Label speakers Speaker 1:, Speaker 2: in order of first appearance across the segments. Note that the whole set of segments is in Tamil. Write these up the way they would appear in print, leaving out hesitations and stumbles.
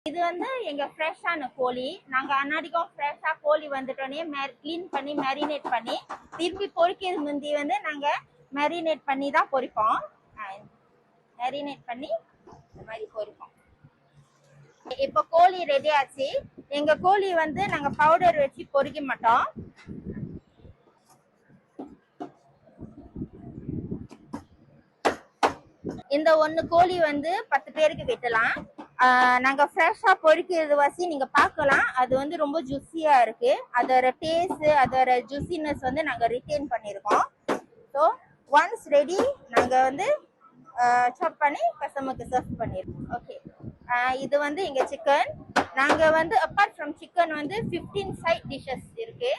Speaker 1: இது வந்து எங்க ஃப்ரெஷ்ஷான கோழி. நாங்க அன்னாடிக்கும் ஃப்ரெஷ்ஷா கோழி வந்துட்டோன்னே க்ளீன் பண்ணி மேரினேட் பண்ணி திருப்பி பொரிக்கிறது முந்தி வந்து நாங்க மேரினேட் பண்ணி தான் பொரிப்போம். மேரினேட் பண்ணி இந்த மாதிரி பொரிப்போம். இப்போ கோழி ரெடி ஆச்சு. எங்க கோழி வந்து நாங்க பவுடர் வச்சு பொரிக்க மாட்டோம். இந்த ஒன்னு கோழி வந்து 10 பேருக்கு வெட்டலாம். நாங்க ஃப்ரெஷ்ஷா பொரிக்கிறது வாசி நீங்க பார்க்கலாம். அது வந்து ரொம்ப ஜூஸியா இருக்கு. அதோட டேஸ்ட் அதோட ஜூஸினஸ் வந்து நாங்க ரிட்டைன் பண்ணிருக்கோம். ஸோ ஒன்ஸ் ரெடி நாங்க வந்து சாப் பண்ணி கஸ்டமருக்கு சர்வ் பண்ணிருக்கோம். ஓகே, இது வந்து எங்க சிக்கன். நாங்க வந்து அப்பார்ட் ஃப்ரம் சிக்கன் வந்து 15 சைட் டிஷ்ஷஸ் இருக்கு.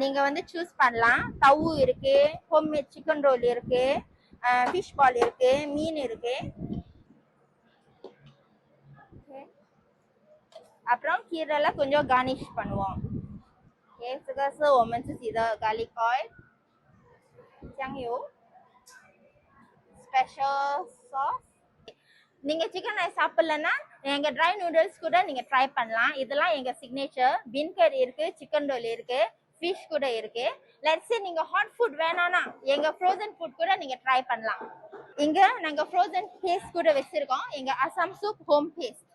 Speaker 1: நீங்க வந்து சூஸ் பண்ணலாம். தவு இருக்கு, ஹோம்மேட் சிக்கன் ரோல் இருக்கு, ஃபிஷ் பால் இருக்கு, மீன் இருக்கு. அப்புறம் கீரைல கொஞ்சம் கார்னிஷ் பண்ணுவோம். Okay, 这个是我们自己的 garlic oil 酱油 special sauce. நீங்க சிக்கன் ரைஸ் சாப்பிடலன்னா எங்க ட்ரை நூடுல்ஸ் கூட நீங்க ட்ரை பண்ணலாம். இதெல்லாம் எங்க சிக்னேச்சர். பீன் கறி இருக்கு, சிக்கன் ரோல் இருக்கு, ஃபிஷ் கூட இருக்கு. லெட்ஸ் சே நீங்க ஹாட் ஃபுட் வேணாம்னா எங்க ஃப்ரோசன் ஃபுட் கூட நீங்க ட்ரை பண்ணலாம். இங்க நாங்க ஃப்ரோசன் பேஸ்ட் கூட வச்சிருக்கோம். எங்க அசாம் சூப் ஹோம் பேஸ்ட்.